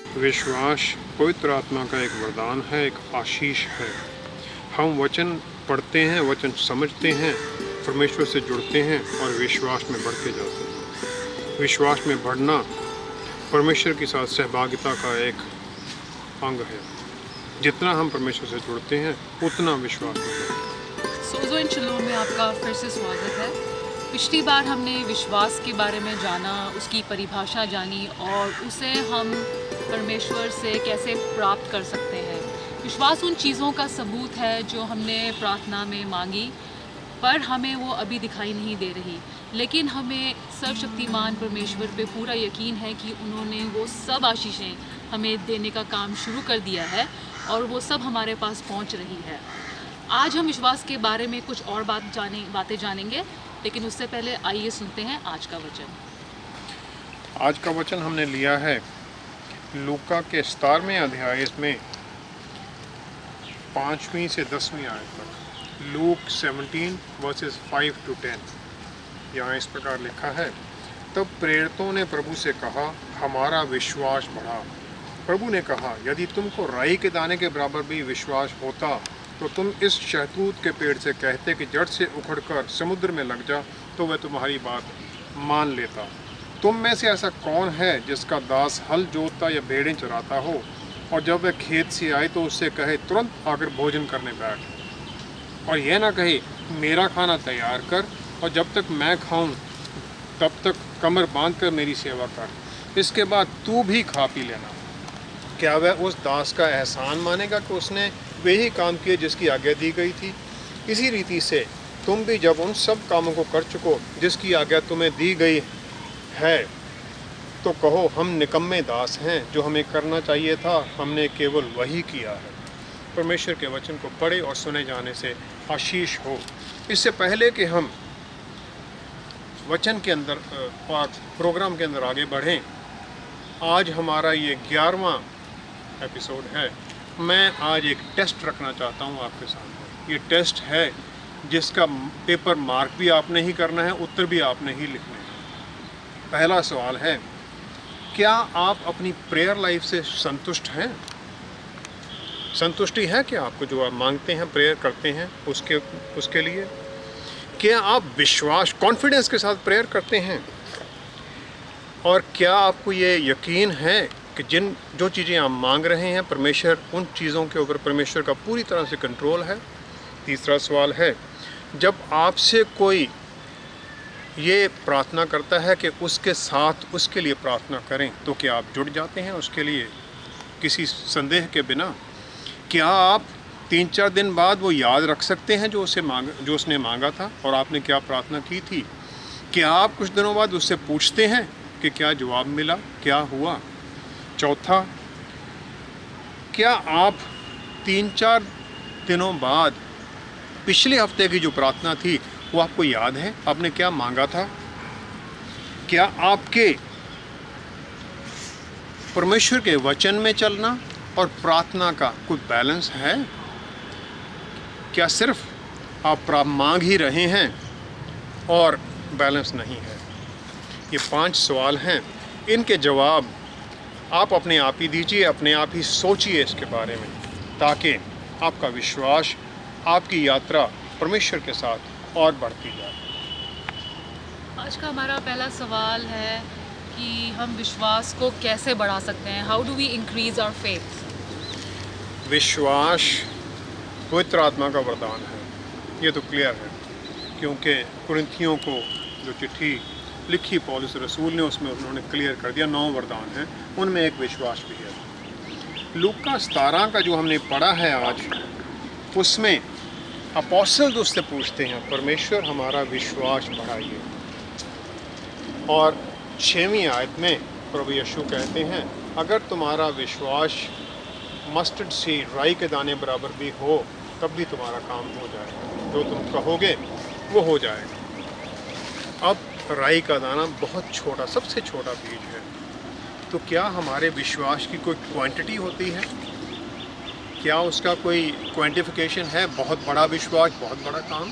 विश्वास पवित्र आत्मा का एक वरदान है, एक आशीष है। हम वचन पढ़ते हैं, वचन समझते हैं, परमेश्वर से जुड़ते हैं और विश्वास में बढ़ते जाते हैं। विश्वास में बढ़ना परमेश्वर के साथ सहभागिता का एक अंग है। जितना हम परमेश्वर से जुड़ते हैं उतना विश्वास में बढ़ते हैं। सोज़ो इन शलोम में आपका फिर से स्वागत है। पिछली बार हमने विश्वास के बारे में जाना, उसकी परिभाषा जानी और उसे हम परमेश्वर से कैसे प्राप्त कर सकते हैं। विश्वास उन चीज़ों का सबूत है जो हमने प्रार्थना में मांगी, पर हमें वो अभी दिखाई नहीं दे रही। लेकिन हमें सर्वशक्तिमान परमेश्वर पे पूरा यकीन है कि उन्होंने वो सब आशीषें हमें देने का काम शुरू कर दिया है और वो सब हमारे पास पहुंच रही है। आज हम विश्वास के बारे में कुछ और बातें जानेंगे, लेकिन उससे पहले आइए सुनते हैं आज का वचन। आज का वचन हमने लिया है लूका के 17वें अध्याय में 5वीं से 10वीं आयत तक। Look 17 versus 5 to 10। यहाँ इस प्रकार लिखा है, तब प्रेरितों ने प्रभु से कहा, हमारा विश्वास बढ़ा। प्रभु ने कहा, यदि तुमको राई के दाने के बराबर भी विश्वास होता तो तुम इस शहतूत के पेड़ से कहते कि जड़ से उखड़कर समुद्र में लग जा, तो वह तुम्हारी बात मान लेता। तुम में से ऐसा कौन है जिसका दास हल जोतता या भेड़ें चराता हो और जब वह खेत से आए तो उससे कहे तुरंत आकर भोजन करने बैठ, और यह ना कहे मेरा खाना तैयार कर और जब तक मैं खाऊं तब तक कमर बांध कर मेरी सेवा कर, इसके बाद तू भी खा पी लेना। क्या वह उस दास का एहसान मानेगा कि उसने वही काम किए जिसकी आज्ञा दी गई थी? इसी रीति से तुम भी जब उन सब कामों को कर चुको जिसकी आज्ञा तुम्हें दी गई है तो कहो, हम निकम्मे दास हैं, जो हमें करना चाहिए था हमने केवल वही किया है। परमेश्वर के वचन को पढ़े और सुने जाने से आशीष हो। इससे पहले कि हम वचन के अंदर प्रोग्राम के अंदर आगे बढ़ें, आज हमारा ये 11वां एपिसोड है। मैं आज एक टेस्ट रखना चाहता हूँ आपके सामने। ये टेस्ट है जिसका पेपर मार्क भी आपने ही करना है, उत्तर भी आपने ही लिखने हैं। पहला सवाल है, क्या आप अपनी प्रेयर लाइफ से संतुष्ट हैं? संतुष्टि है क्या आपको जो आप मांगते हैं, प्रेयर करते हैं उसके लिए? क्या आप विश्वास, कॉन्फिडेंस के साथ प्रेयर करते हैं? और क्या आपको ये यकीन है कि जो चीज़ें आप मांग रहे हैं परमेश्वर, उन चीज़ों के ऊपर परमेश्वर का पूरी तरह से कंट्रोल है? तीसरा सवाल है, जब आपसे कोई ये प्रार्थना करता है कि उसके साथ उसके लिए प्रार्थना करें, तो क्या आप जुड़ जाते हैं उसके लिए किसी संदेह के बिना? क्या आप 3-4 दिन बाद वो याद रख सकते हैं जो उसने मांगा था और आपने क्या प्रार्थना की थी? क्या आप कुछ दिनों बाद उससे पूछते हैं कि क्या जवाब मिला, क्या हुआ? चौथा, क्या आप 3-4 दिनों बाद पिछले हफ्ते की जो प्रार्थना थी वो आपको याद है, आपने क्या मांगा था? क्या आपके परमेश्वर के वचन में चलना और प्रार्थना का कोई बैलेंस है? क्या सिर्फ आप मांग ही रहे हैं और बैलेंस नहीं है? ये 5 सवाल हैं। इनके जवाब आप अपने आप ही दीजिए, अपने आप ही सोचिए इसके बारे में, ताकि आपका विश्वास, आपकी यात्रा परमेश्वर के साथ और बढ़ती जाए। आज का हमारा पहला सवाल है कि हम विश्वास को कैसे बढ़ा सकते हैं। How do we increase our faith? विश्वास पवित्र आत्मा का वरदान है, ये तो क्लियर है, क्योंकि कुरिन्थियों को जो चिट्ठी लिखी पौलुस रसूल ने, उसमें उन्होंने क्लियर कर दिया 9 वरदान हैं, उनमें एक विश्वास भी है। लूका 17 का जो हमने पढ़ा है आज, उसमें अपोस्टल उससे पूछते हैं, परमेश्वर हमारा विश्वास बढ़ाइए। और 6वीं आयत में प्रभु यीशु कहते हैं, अगर तुम्हारा विश्वास मस्टर्ड सीड, राई के दाने बराबर भी हो, तब भी तुम्हारा काम हो जाएगा, जो तुम कहोगे वो हो जाएगा। अब राई का दाना बहुत छोटा, सबसे छोटा बीज है, तो क्या हमारे विश्वास की कोई क्वांटिटी होती है? क्या उसका कोई क्वांटिफिकेशन है? बहुत बड़ा विश्वास, बहुत बड़ा काम?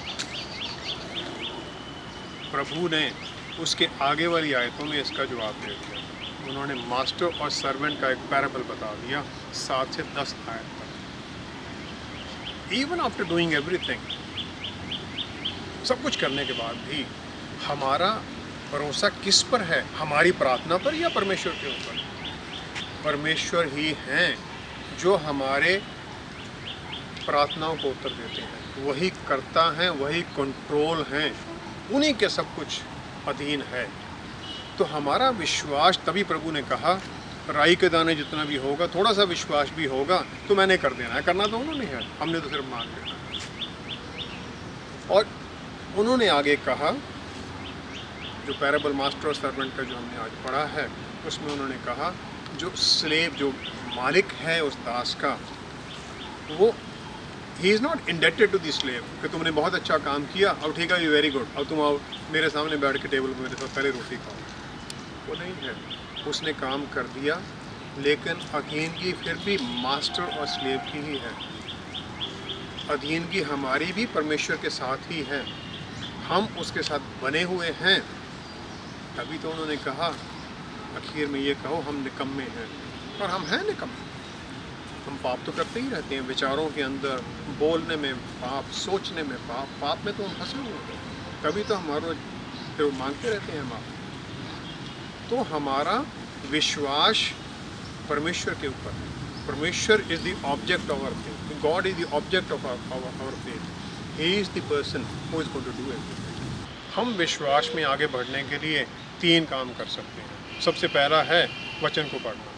प्रभु ने उसके आगे वाली आयतों में इसका जवाब दे दिया। उन्होंने मास्टर और सर्वेंट का एक पैराबल बता दिया 7 से 10 आयत तक। इवन आफ्टर डूइंग एवरीथिंग, सब कुछ करने के बाद भी हमारा भरोसा किस पर है? हमारी प्रार्थना पर या परमेश्वर के ऊपर? परमेश्वर ही हैं जो हमारे प्रार्थनाओं को उत्तर देते हैं, वही करता है, वही कंट्रोल हैं, उन्हीं के सब कुछ अधीन है। तो हमारा विश्वास, तभी प्रभु ने कहा राई के दाने जितना भी होगा, थोड़ा सा विश्वास भी होगा तो मैंने कर देना है। करना तो उन्होंने है, हमने तो सिर्फ मान लेना। और उन्होंने आगे कहा, जो पैराबल मास्टर और सर्वेंट का जो हमने आज पढ़ा है, उसमें उन्होंने कहा जो स्लेव, जो मालिक है उस दास का, वो he is not indebted to the slave कि तुमने बहुत अच्छा काम किया, अब ठीक है, यू वेरी गुड, अब तुम आओ मेरे सामने बैठ के टेबल पर मेरे साथ पहले रोटी खाओ। वो नहीं है, उसने काम कर दिया, लेकिन अधीनगी फिर भी मास्टर और स्लेव की ही है। अधीनगी हमारी भी परमेश्वर के साथ ही है, हम उसके साथ बने हुए हैं। तभी तो उन्होंने कहा आखिर में ये कहो हम निकम्मे हैं, और हम हैं निकम्मे। हम पाप तो करते ही रहते हैं, विचारों के अंदर, बोलने में पाप, सोचने में पाप, पाप में तो हम फंसे हुए हैं। तभी तो हमारा फिर मांगते रहते हैं माफ। तो हमारा विश्वास परमेश्वर के ऊपर है। परमेश्वर is the object of our faith, God is the object of our faith, he is the person who is going to do everything. हम विश्वास में आगे बढ़ने के लिए 3 काम कर सकते हैं। सबसे पहला है वचन को पढ़ना।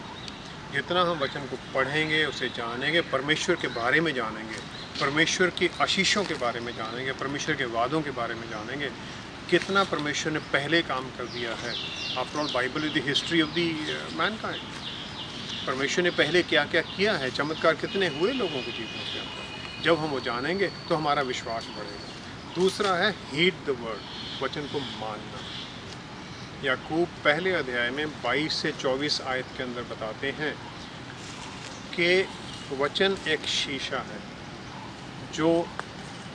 जितना हम वचन को पढ़ेंगे, उसे जानेंगे, परमेश्वर के बारे में जानेंगे, परमेश्वर की आशीषों के बारे में जानेंगे, परमेश्वर के वादों के बारे में जानेंगे, कितना परमेश्वर ने पहले काम कर दिया है। After all Bible is the history of the Mankind. परमेश्वर ने पहले क्या क्या किया है, चमत्कार कितने हुए लोगों के जीवनों के अंदर। जब हम वो जानेंगे तो हमारा विश्वास बढ़ेगा। दूसरा है हीड द वर्ड, वचन को मानना। याकूब पहले अध्याय में 22 से 24 आयत के अंदर बताते हैं कि वचन एक शीशा है, जो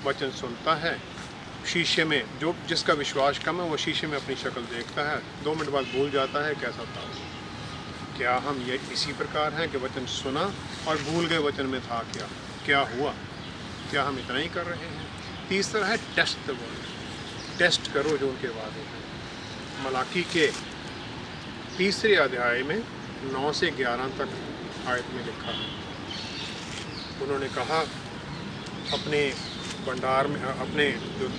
वचन सुनता है, शीशे में जो जिसका विश्वास कम है वो शीशे में अपनी शक्ल देखता है, 2 मिनट बाद भूल जाता है कैसा था। क्या हम ये इसी प्रकार हैं कि वचन सुना और भूल गए वचन में था क्या हुआ? क्या हम इतना ही कर रहे हैं? तीसरा है टेस्ट द वर्ड, टेस्ट करो जो उनके वादे हैं। मलाकी के 3 अध्याय में 9 से 11 तक आयत में लिखा है, उन्होंने कहा अपने भंडार में अपने जो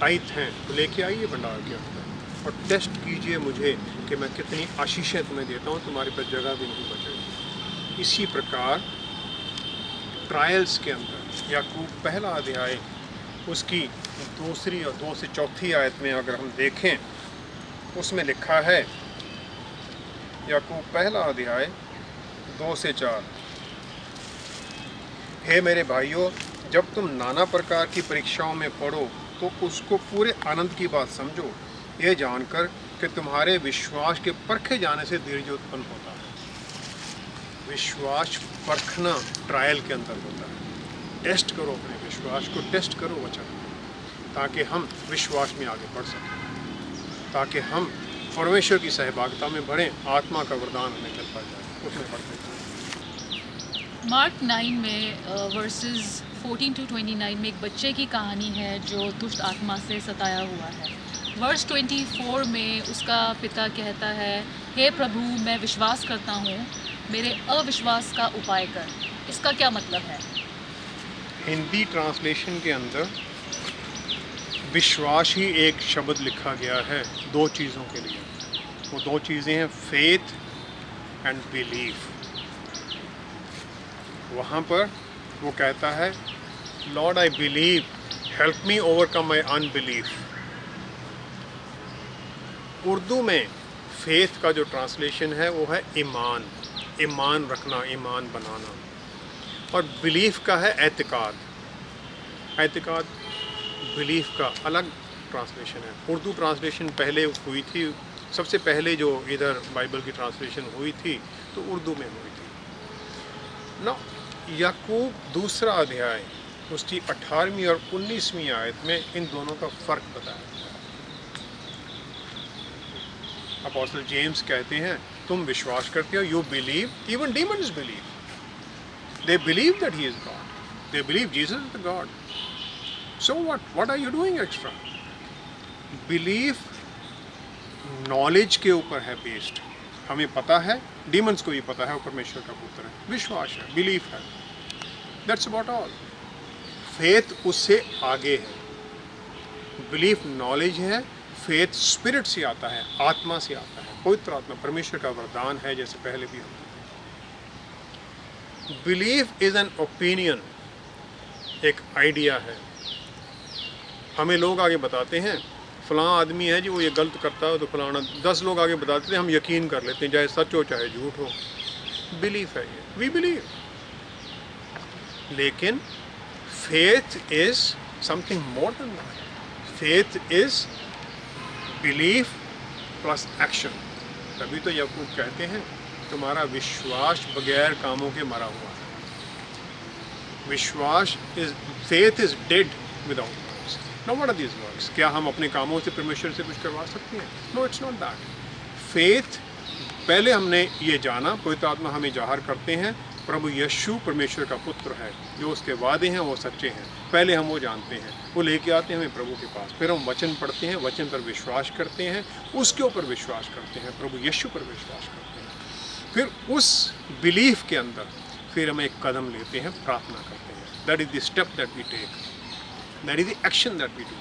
टाइथ हैं तो लेके आइए भंडार के अंदर और टेस्ट कीजिए मुझे कि मैं कितनी आशीषें तुम्हें देता हूँ, तुम्हारे पास जगह भी नहीं बचेगी। इसी प्रकार ट्रायल्स के अंदर याकूब पहला अध्याय उसकी 2 और 2 से 4 आयत में अगर हम देखें, उसमें लिखा है, याकूब पहला अध्याय 2 से 4, हे मेरे भाइयों, जब तुम नाना प्रकार की परीक्षाओं में पढ़ो तो उसको पूरे आनंद की बात समझो, ये जानकर कि तुम्हारे विश्वास के परखे जाने से धीरज उत्पन्न होता है। विश्वास परखना ट्रायल के अंदर होता है। टेस्ट करो अपने विश्वास को, टेस्ट करो वचन, ताकि हम विश्वास में आगे बढ़ सकें, ताकि हम परमेश्वर की सहभागिता में बढ़ें, आत्मा का वरदान हमें मिलता जाए, उसमें बढ़ते जाए। मार्क 9 में वर्सेस 14 to 29 में एक बच्चे की कहानी है जो दुष्ट आत्मा से सताया हुआ है। वर्स 24 में उसका पिता कहता है, हे प्रभु, मैं विश्वास करता हूँ, मेरे अविश्वास का उपाय कर। इसका क्या मतलब है? हिंदी ट्रांसलेशन के अंदर विश्वास ही एक शब्द लिखा गया है 2 चीज़ों के लिए। वो 2 चीज़ें हैं फेथ एंड बिलीफ। वहाँ पर वो कहता है, Lord I believe, help me overcome my unbelief. Urdu में फेथ का जो ट्रांसलेशन है वो है ईमान, ईमान रखना, ईमान बनाना। और बिलीफ का है एतकाद। एतकाद बिलीफ का अलग ट्रांसलेशन है। उर्दू ट्रांसलेशन पहले हुई थी, सबसे पहले जो इधर बाइबल की ट्रांसलेशन हुई थी तो उर्दू में हुई थी ना। याकूब 2 अध्याय उसकी 18वीं और 19वीं आयत में इन दोनों का फ़र्क बताया। अपोस्टल जेम्स कहते हैं तुम विश्वास करते हो, you believe, even demons believe, they believe that he is God, they believe Jesus is the God. So what are you doing extra? Belief knowledge के ऊपर है बेस्ड. हमें पता है, डीमंस को भी पता है वो परमेश्वर का पुत्र है, विश्वास है, बिलीफ है, दैट्स अबाउट ऑल. फेथ उससे आगे है. बिलीफ नॉलेज है, फेथ स्पिरिट से आता है, आत्मा से आता है, पवित्र आत्मा परमेश्वर का वरदान है, जैसे पहले भी हम. बिलीफ इज एन ओपिनियन, एक आइडिया है. हमें लोग आगे बताते हैं फलां आदमी है जी, वो ये गलत करता है, तो फलाना 10 लोग आगे बताते हैं, हम यकीन कर लेते हैं, चाहे सच हो चाहे झूठ हो. बिलीफ है ये, वी बिलीव. लेकिन faith is something more than that. Faith is belief plus action. तभी तो याकूब कहते हैं तुम्हारा विश्वास बगैर कामों के मरा हुआ है. विश्वास is, faith is dead without works. No, what are these works? क्या हम अपने कामों से परमेश्वर से कुछ करवा सकते हैं? No, it's not that. Faith, पहले हमने ये जाना, पवित्र आत्मा हमें जाहिर करते हैं प्रभु यीशु परमेश्वर का पुत्र है, जो उसके वादे हैं वो सच्चे हैं. पहले हम वो जानते हैं, वो लेके आते हैं हमें प्रभु के पास. फिर हम वचन पढ़ते हैं, वचन पर विश्वास करते हैं, उसके ऊपर विश्वास करते हैं, प्रभु यीशु पर विश्वास करते हैं. फिर उस बिलीफ के अंदर फिर हम एक कदम लेते हैं, प्रार्थना करते हैं. That is the step that we take, that is the action that we do.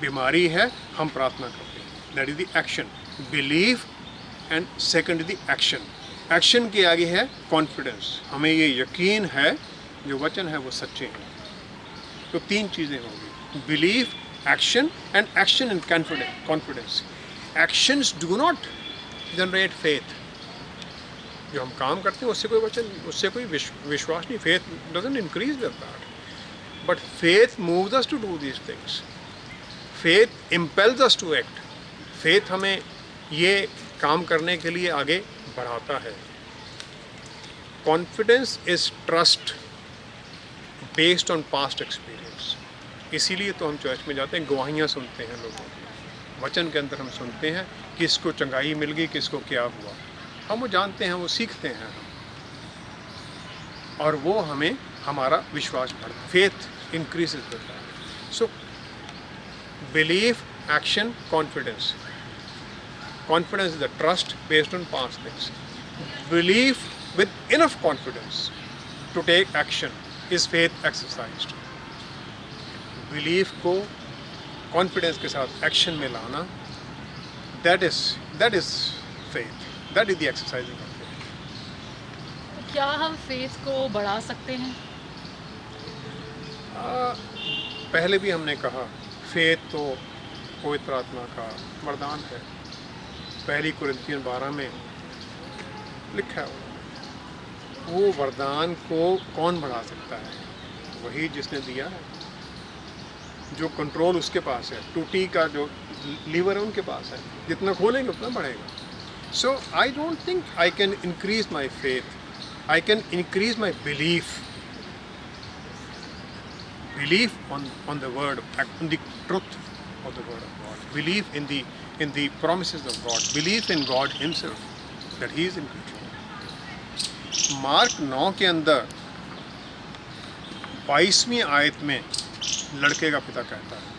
बीमारी है, हम प्रार्थना करते हैं, that is the action. Belief and second the action. Action के आगे है कॉन्फिडेंस. हमें ये यकीन है जो वचन है वो सच्चे हैं. तो 3 चीज़ें होंगी, belief, action and action and confidence. Actions do not generate faith. जो हम काम करते हैं उससे कोई वचन, उससे कोई विश्वास नहीं. Faith doesn't increase with that, but faith moves us to do these things. Faith impels us to act. Faith हमें ये काम करने के लिए आगे बढ़ाता है. Confidence is trust based on past experience. इसीलिए तो हम चर्च में जाते हैं, गवाहियाँ सुनते हैं लोगों की. वचन के अंदर हम सुनते हैं किसको चंगाई मिल गई, किसको क्या हुआ, हम वो जानते हैं, वो सीखते हैं हम, और वो हमें हमारा विश्वास बढ़ता. Faith increases with that. So belief, action, confidence. Confidence is the trust based on past things. Belief with enough confidence to take action is faith exercised. Belief को confidence के साथ action में लाना, that is faith. That is the exercising of faith. क्या हम faith को बढ़ा सकते हैं? पहले भी हमने कहा faith तो पवित्र आत्मा का वरदान है. पहली कुरिन्थियन 12 में लिखा है. वो वरदान को कौन बढ़ा सकता है? वही जिसने दिया है. जो कंट्रोल उसके पास है, टूटी का जो लीवर है उनके पास है, जितना खोलेंगे उतना बढ़ेगा. So I don't think I can increase my faith. I can increase my belief. Belief on the word, on the truth of the word of God. Belief in the promises of God. Belief in God himself, that he is in control. Mark 9 के अंदर 22वीं आयत में लड़के का पिता कहता है,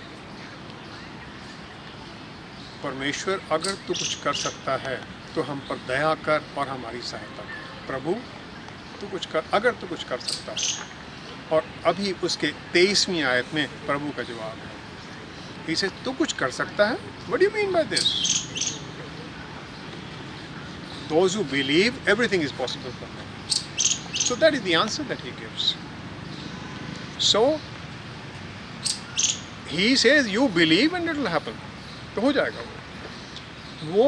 परमेश्वर अगर तू कुछ कर सकता है तो हम पर दया कर और हमारी सहायता कर. प्रभु तू कुछ कर, अगर तू कुछ कर सकता है. और अभी उसके 23वीं आयत में प्रभु का जवाब है, इसे तू कुछ कर सकता है. What do you mean by this? Those who believe, everything is possible for them. So that is the answer that he gives. So he says you believe and it will happen. तो हो जाएगा. वो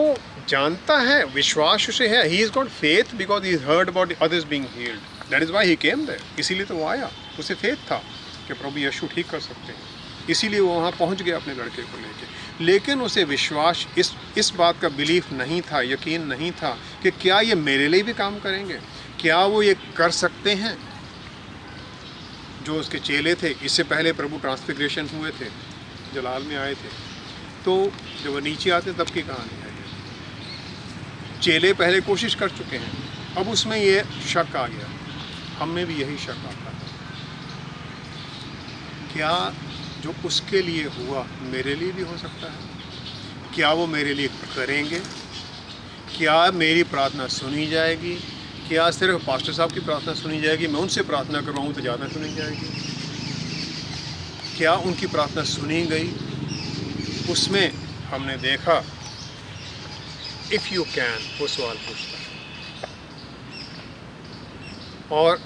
जानता है, विश्वास उसे है. He has got faith because he has heard about the others being healed. That is why he came there. इसीलिए तो वो आया. उसे फेथ था कि प्रभु यीशु ठीक कर सकते हैं. इसीलिए वो वहाँ पहुँच गया अपने लड़के को लेके. लेकिन उसे विश्वास, इस बात का बिलीफ नहीं था, यकीन नहीं था कि क्या ये मेरे लिए भी काम करेंगे, क्या वो ये कर सकते हैं. जो उसके चेले थे, इससे पहले प्रभु ट्रांसफिग्रेशन हुए थे, जलाल में आए थे, तो जब वो नीचे आते तब की कहानी है. चेले पहले कोशिश कर चुके हैं, अब उसमें ये शक आ गया, हम में भी यही शक आता है, क्या जो उसके लिए हुआ मेरे लिए भी हो सकता है? क्या वो मेरे लिए करेंगे? क्या मेरी प्रार्थना सुनी जाएगी? क्या सिर्फ पास्टर साहब की प्रार्थना सुनी जाएगी, मैं उनसे प्रार्थना करवाऊँ तो ज़्यादा सुनी जाएगी? क्या उनकी प्रार्थना सुनी गई? उसमें हमने देखा इफ़ यू कैन, वो सवाल पूछता है। और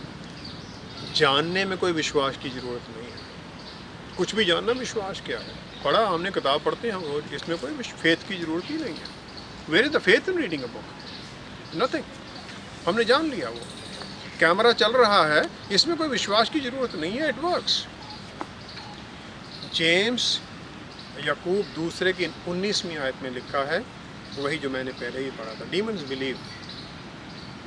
जानने में कोई विश्वास की ज़रूरत नहीं है, कुछ भी जानना विश्वास क्या है? पढ़ा हमने, किताब पढ़ते हैं हम रोज, इसमें कोई फेथ की ज़रूरत ही नहीं है। Where is the faith in reading a book? Nothing. हमने जान लिया, वो कैमरा चल रहा है, इसमें कोई विश्वास की ज़रूरत नहीं है, इट वर्क्स। जेम्स याकूब दूसरे की 19वीं आयत में लिखा है, वही जो मैंने पहले ही पढ़ा था, डीमंस बिलीव,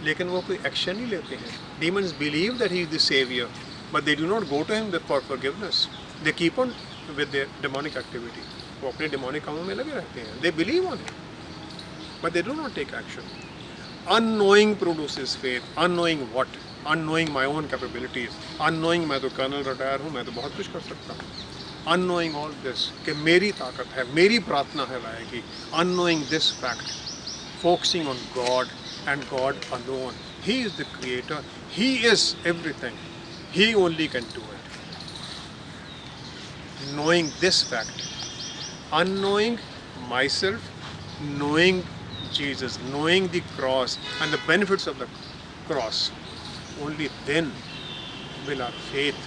लेकिन वो कोई एक्शन नहीं लेते हैं। Demons believe that he is the saviour, but they do not go to him for forgiveness, they keep on with their demonic activity. वो अपने डेमोनिक कामों में लगे रहते हैं, they believe on him but they do not take action. Unknowing produces faith. Unknowing what? Unknowing my own capabilities. Unknowing मैं तो colonel retire हूँ, मैं तो बहुत कुछ कर सकता हूँ। अननोइंग ऑल दिस, कि मेरी ताकत है, मेरी प्रार्थना है लाएगी। Annoying this fact, focusing on God and God alone. He is the creator, He is everything, He only can do it. Knowing this fact, unknowing myself, knowing Jesus, knowing the cross and the benefits of the cross, only then will our faith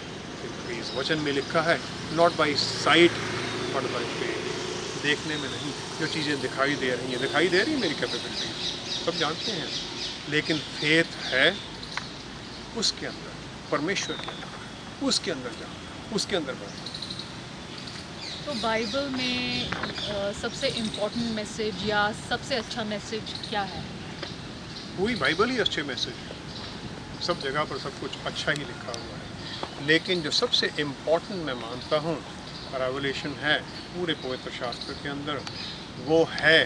increase. वचन में लिखा है, not by sight but by faith. देखने में नहीं, जो चीज़ें दिखाई दे रही हैं, दिखाई दे रही है मेरी कैपेबिलिटी, सब जानते हैं, लेकिन फेथ है उसके अंदर, परमेश्वर के अंदर, उसके अंदर जाना, उसके अंदर बढ़ना। तो बाइबल में सबसे इम्पोर्टेंट मैसेज या सबसे अच्छा मैसेज क्या है? पूरी बाइबल ही अच्छे मैसेज है, सब जगह पर सब कुछ अच्छा ही लिखा हुआ है, लेकिन जो सबसे इम्पोर्टेंट मैं मानता हूँ रेवलेशन है पूरे पवित्र शास्त्र के अंदर, वो है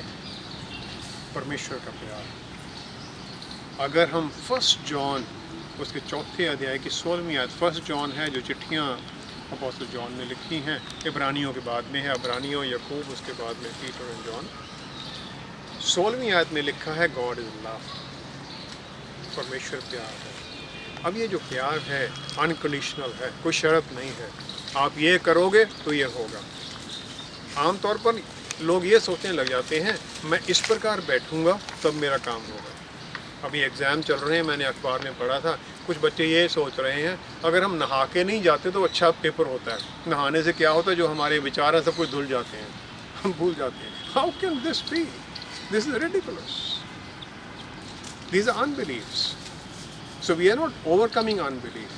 परमेश्वर का प्यार। अगर हम 1 जॉन उसके 4थे अध्याय की 16वीं आयत, 1 जॉन है जो चिट्ठियाँ अपोस्टल जॉन ने लिखी हैं, इब्रानियों के बाद में है, इब्रानियों, याकूब, उसके बाद में पीटर एंड जॉन। 16वीं आयत में लिखा है गॉड इज लव, परमेश्वर प्यार है। अब ये जो प्यार है अनकंडीशनल है, कोई शर्त नहीं है, आप ये करोगे तो ये होगा। आमतौर पर लोग ये सोचने लग जाते हैं, मैं इस प्रकार बैठूंगा तब मेरा काम होगा। अभी एग्ज़ाम चल रहे हैं, मैंने अखबार में पढ़ा था, कुछ बच्चे ये सोच रहे हैं अगर हम नहा के नहीं जाते तो अच्छा पेपर होता है। नहाने से क्या होता है, जो हमारे विचार हैं सब कुछ धुल जाते हैं, हम भूल जाते हैं। How can this be? This is ridiculous, these are unbelieves, so we are not overcoming unbelieve.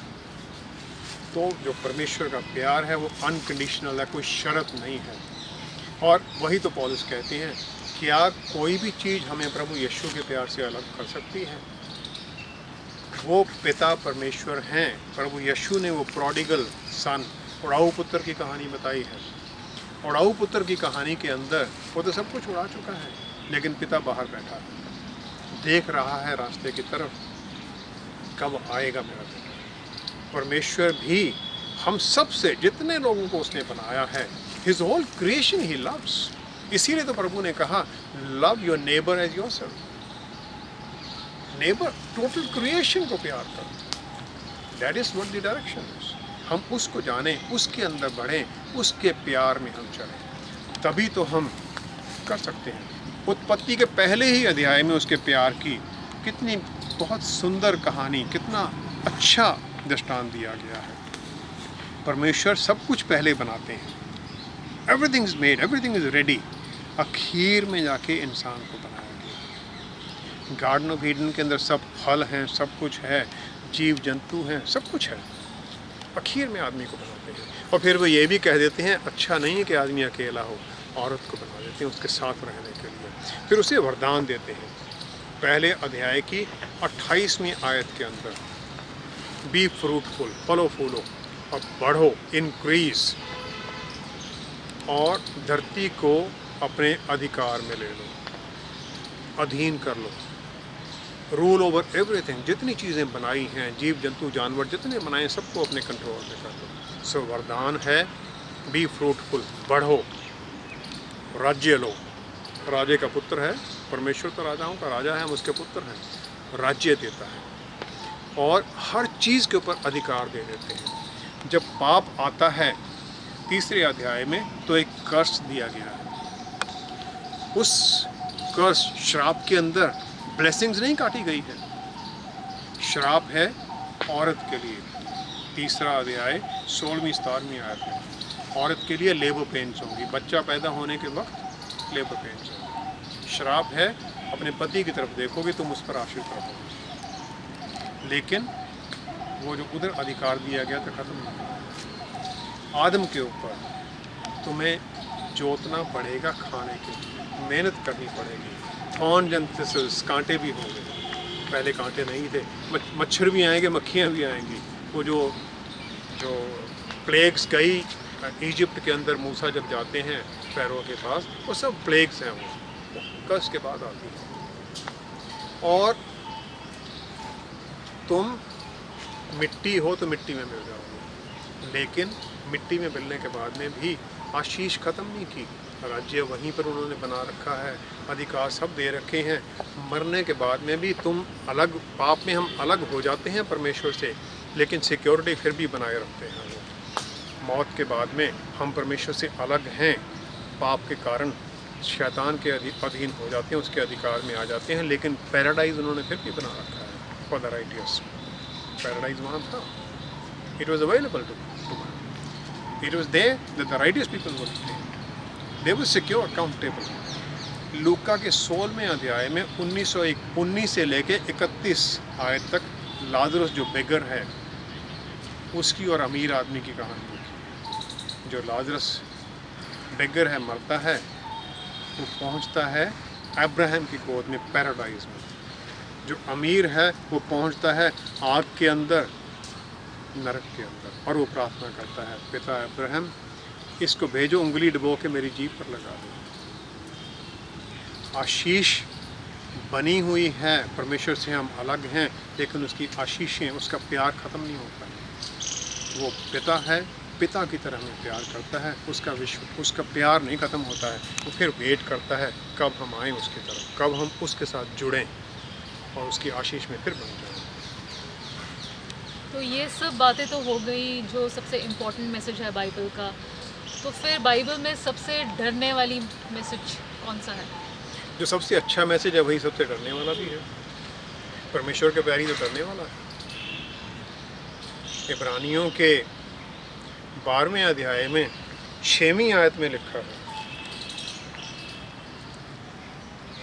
तो जो परमेश्वर का प्यार है वो अनकंडीशनल है, कोई शर्त नहीं है। और वही तो पौलुस कहते हैं, क्या कोई भी चीज़ हमें प्रभु यीशु के प्यार से अलग कर सकती है? वो पिता परमेश्वर हैं, प्रभु यीशु ने वो प्रोडिगल सन, उड़ाऊ पुत्र की कहानी बताई है। उड़ाऊ पुत्र की कहानी के अंदर वो तो सब कुछ उड़ा चुका है, लेकिन पिता बाहर बैठा है, देख रहा है रास्ते की तरफ, कब आएगा मेरा बेटा। परमेश्वर भी हम सब से, जितने लोगों को उसने बनाया है, his whole creation he loves. इसीलिए तो प्रभु ने कहा love your neighbour as yourself. Neighbour, total creation को प्यार करो, that is what the direction is. हम उसको जानें, उसके अंदर बढ़ें, उसके प्यार में हम चलें, तभी तो हम कर सकते हैं। उत्पत्ति के पहले ही अध्याय में उसके प्यार की कितनी बहुत सुंदर कहानी, कितना अच्छा दृष्टांत दिया गया है। परमेश्वर सब कुछ पहले बनाते हैं, everything is made, everything is ready, आखिर में जाके इंसान को बनाया गया। गार्डन ऑफ ईडन के अंदर सब फल हैं, सब कुछ है, जीव जंतु हैं, सब कुछ है, आखिर में आदमी को बनाते हैं। और फिर वो ये भी कह देते हैं अच्छा नहीं है कि आदमी अकेला हो, औरत को बना देते हैं उसके साथ रहने के लिए। फिर उसे वरदान देते हैं पहले अध्याय की 28वीं आयत के अंदर, बी फ्रूटफुल, फलो फूलो और बढ़ो, इंक्रीज, और धरती को अपने अधिकार में ले लो। अधीन कर लो, रूल ओवर एवरीथिंग, जितनी चीज़ें बनाई हैं, जीव जंतु जानवर जितने बनाए हैं, सबको अपने कंट्रोल में कर लो। सो वरदान है बी फ्रूटफुल, बढ़ो, राज्य लो। राजे का पुत्र है परमेश्वर, तो राजाओं का राजा है, हम उसके पुत्र हैं, राज्य देता है और हर चीज़ के ऊपर अधिकार दे देते हैं। जब पाप आता है 3 अध्याय में तो एक कर्स दिया गया है, उस कर्स श्राप के अंदर ब्लेसिंग्स नहीं काटी गई है, श्राप है औरत के लिए। 3 अध्याय 16वीं-17वीं आयत में औरत के लिए लेबर पेन्स होंगी, बच्चा पैदा होने के वक्त लेबर पेन्स होंगी। श्राप है अपने पति की तरफ देखोगे तुम उस पर आश्रित रहोगे, लेकिन वो जो उधर अधिकार दिया गया था खत्म नहीं हुआ। आदम के ऊपर तुम्हें जोतना पड़ेगा, खाने के लिए मेहनत करनी पड़ेगी, थॉर्न्स एंड थिस्टल्स, कांटे भी होंगे, पहले कांटे नहीं थे, मच्छर भी आएंगे, मक्खियाँ भी आएंगी। वो जो प्लेग्स गई इजिप्ट के अंदर, मूसा जब जाते हैं फ़ारो के पास, वो सब प्लेग्स हैं, वो कर्स के बाद आती है। और तुम मिट्टी हो तो मिट्टी में मिल जाओगे, लेकिन मिट्टी में मिलने के बाद में भी आशीष ख़त्म नहीं की, राज्य वहीं पर उन्होंने बना रखा है, अधिकार सब दे रखे हैं। मरने के बाद में भी तुम अलग, पाप में हम अलग हो जाते हैं परमेश्वर से, लेकिन सिक्योरिटी फिर भी बनाए रखते हैं। वो मौत के बाद में हम परमेश्वर से अलग हैं, पाप के कारण शैतान के अधीन हो जाते हैं, उसके अधिकार में आ जाते हैं, लेकिन पैराडाइज उन्होंने फिर भी बना रखा है फॉर द राइटियस। पैराडाइज वहाँ था, it was available to it was there that the righteous people would live, they were secure, comfortable. लूका के 16वें अध्याय में 19 से लेके 31 आयत तक लाजरस जो बेगर है उसकी और अमीर आदमी की कहानी है। जो लाजरस बेगर है, मरता है, वो पहुंचता है अब्राहम की गोद में, पैराडाइज में। जो अमीर है वो पहुंचता है आग के अंदर, नरक के अंदर, और वो प्रार्थना करता है, पिता अब्राहम इसको भेजो, उंगली डुबो के मेरी जीभ पर लगा दो। आशीष बनी हुई है, परमेश्वर से हम अलग हैं, लेकिन उसकी आशीषें, उसका प्यार ख़त्म नहीं होता है। वो पिता है, पिता की तरह हमें प्यार करता है, उसका प्यार नहीं ख़त्म होता है। वो फिर वेट करता है कब हम आएँ उसकी तरफ, कब हम उसके साथ जुड़ें और उसकी आशीष में फिर बन जाएं। तो ये सब बातें तो हो गई जो सबसे इम्पोर्टेंट मैसेज है बाइबल का। तो फिर बाइबल में सबसे डरने वाली मैसेज कौन सा है? जो सबसे अच्छा मैसेज है वही सबसे डरने वाला भी है। परमेश्वर के प्यारी तो डरने वाला है। इब्रानियों के 12वें अध्याय में 6वीं आयत में लिखा है,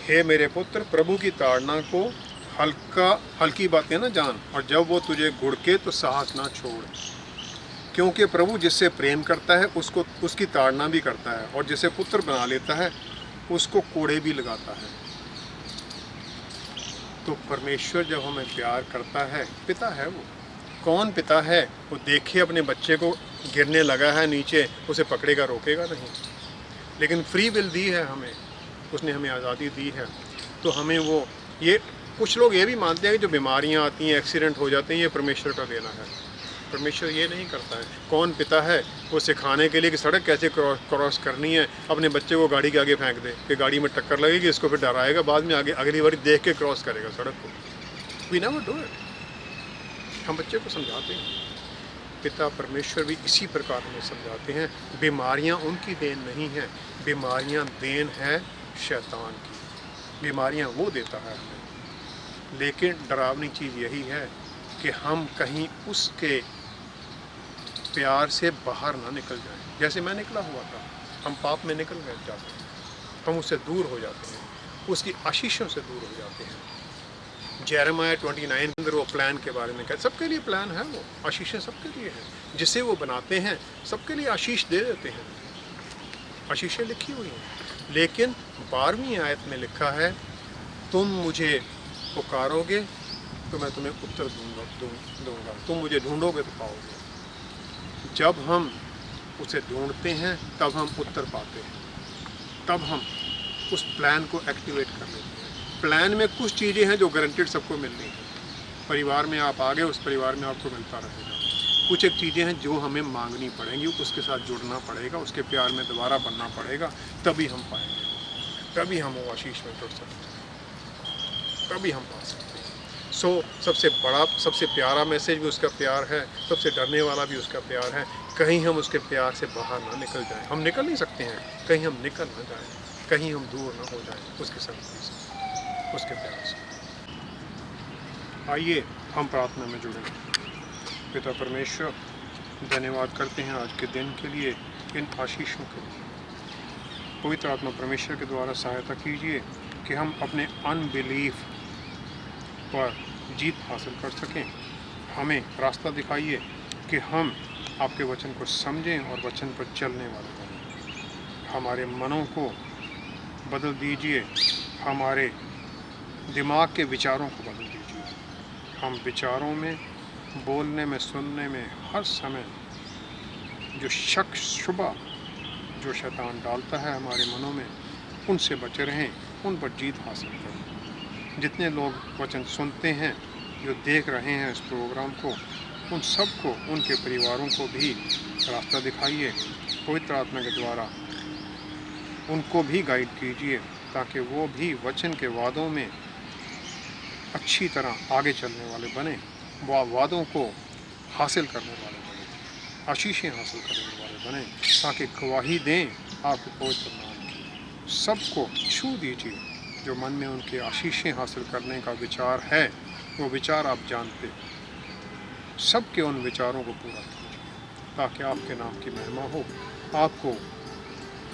हे मेरे पुत्र, प्रभु की ताड़ना को हल्की बातें ना जान, और जब वो तुझे घुड़के तो साहस ना छोड़, क्योंकि प्रभु जिससे प्रेम करता है उसको उसकी ताड़ना भी करता है, और जिसे पुत्र बना लेता है उसको कोड़े भी लगाता है। तो परमेश्वर जब हमें प्यार करता है, पिता है वो। कौन पिता है? वो देखे अपने बच्चे को गिरने लगा है नीचे, उसे पकड़ेगा, रोकेगा नहीं। लेकिन फ्री विल दी है हमें, उसने हमें आज़ादी दी है। तो हमें वो, ये कुछ लोग ये भी मानते हैं कि जो बीमारियां आती हैं, एक्सीडेंट हो जाते हैं, ये परमेश्वर का देना है। परमेश्वर ये नहीं करता है। कौन पिता है वो सिखाने के लिए कि सड़क कैसे क्रॉस करनी है, अपने बच्चे को गाड़ी के आगे फेंक दे कि गाड़ी में टक्कर लगेगी, इसको फिर डराएगा, बाद में आगे अगली बार देख के क्रॉस करेगा सड़क को। We never do it. हम बच्चे को समझाते हैं। पिता परमेश्वर भी इसी प्रकार हमें समझाते हैं। बीमारियां उनकी देन नहीं है, बीमारियां देन है शैतान की। बीमारियां वो देता है हमें। लेकिन डरावनी चीज़ यही है कि हम कहीं उसके प्यार से बाहर ना निकल जाएं। जैसे मैं निकला हुआ था, हम पाप में निकल गए जाते हैं, हम उससे दूर हो जाते हैं, उसकी आशीषों से दूर हो जाते हैं। जेरेमाया 29 के अंदर वो प्लान के बारे में कहते, सबके लिए प्लान है, वो आशीषें सबके लिए हैं। जिसे वो बनाते हैं सबके लिए आशीष दे देते हैं, आशीषें लिखी हुई हैं। लेकिन 12वीं आयत में लिखा है, तुम मुझे पुकारोगे तो मैं तुम्हें उत्तर दूंगा, तुम मुझे ढूंढोगे तो पाओगे। जब हम उसे ढूंढते हैं तब हम उत्तर पाते हैं, तब हम उस प्लान को एक्टिवेट कर लेते हैं। प्लान में कुछ चीज़ें हैं जो गारंटेड सबको मिलनी है। परिवार में आप आ गए, उस परिवार में आपको मिलता रहेगा। कुछ एक चीज़ें हैं जो हमें मांगनी पड़ेंगी, उसके साथ जुड़ना पड़ेगा, उसके प्यार में दोबारा बनना पड़ेगा, तभी हम पाएंगे, तभी हम वो आशीष में जुड़ सकते हैं, तभी हम पा सकते हैं। सो सबसे बड़ा, सबसे प्यारा मैसेज भी उसका प्यार है, सबसे डरने वाला भी उसका प्यार है। कहीं हम उसके प्यार से बाहर ना निकल जाएं। हम निकल नहीं सकते हैं, कहीं हम निकल ना जाएं, कहीं हम दूर ना हो जाएं उसके संगति से, उसके प्यार से। आइए हम प्रार्थना में जुड़ें। पिता परमेश्वर, धन्यवाद करते हैं आज के दिन के लिए, इन आशीषों के लिए। पवित्र आत्मा परमेश्वर के द्वारा सहायता कीजिए कि हम अपने अनबिलीफ पर जीत हासिल कर सकें। हमें रास्ता दिखाइए कि हम आपके वचन को समझें और वचन पर चलने वाले बनें। हमारे मनों को बदल दीजिए, हमारे दिमाग के विचारों को बदल दीजिए। हम विचारों में, बोलने में, सुनने में हर समय जो शक शुबा जो शैतान डालता है हमारे मनों में, उनसे बचे रहें, उन पर जीत हासिल करें। जितने लोग वचन सुनते हैं, जो देख रहे हैं इस प्रोग्राम को, उन सबको, उनके परिवारों को भी रास्ता दिखाइए। पवित्र आत्मा के द्वारा उनको भी गाइड कीजिए, ताकि वो भी वचन के वादों में अच्छी तरह आगे चलने वाले बने, वादों को हासिल करने वाले बने, आशीषें हासिल करने वाले बने, ताकि गवाही दें आपके पवित्र नाम की। सबको छू दीजिए, जो मन में उनके आशीषें हासिल करने का विचार है, वो विचार आप जानते, सबके उन विचारों को पूरा कीजिए, ताकि आपके नाम की महिमा हो। आपको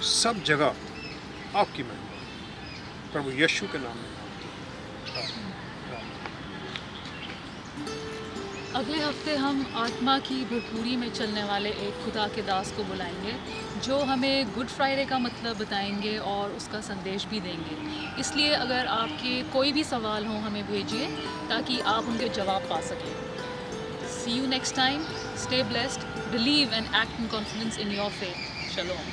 सब जगह आपकी महिमा हो। प्रभु यीशु के नाम में अगले हफ्ते हम आत्मा की भरपूरी में चलने वाले एक खुदा के दास को बुलाएंगे, जो हमें गुड फ्राइडे का मतलब बताएंगे और उसका संदेश भी देंगे। इसलिए अगर आपके कोई भी सवाल हो, हमें भेजिए ताकि आप उनके जवाब पा सकें। See you next time. Stay blessed. Believe and act in confidence in your faith. Shalom.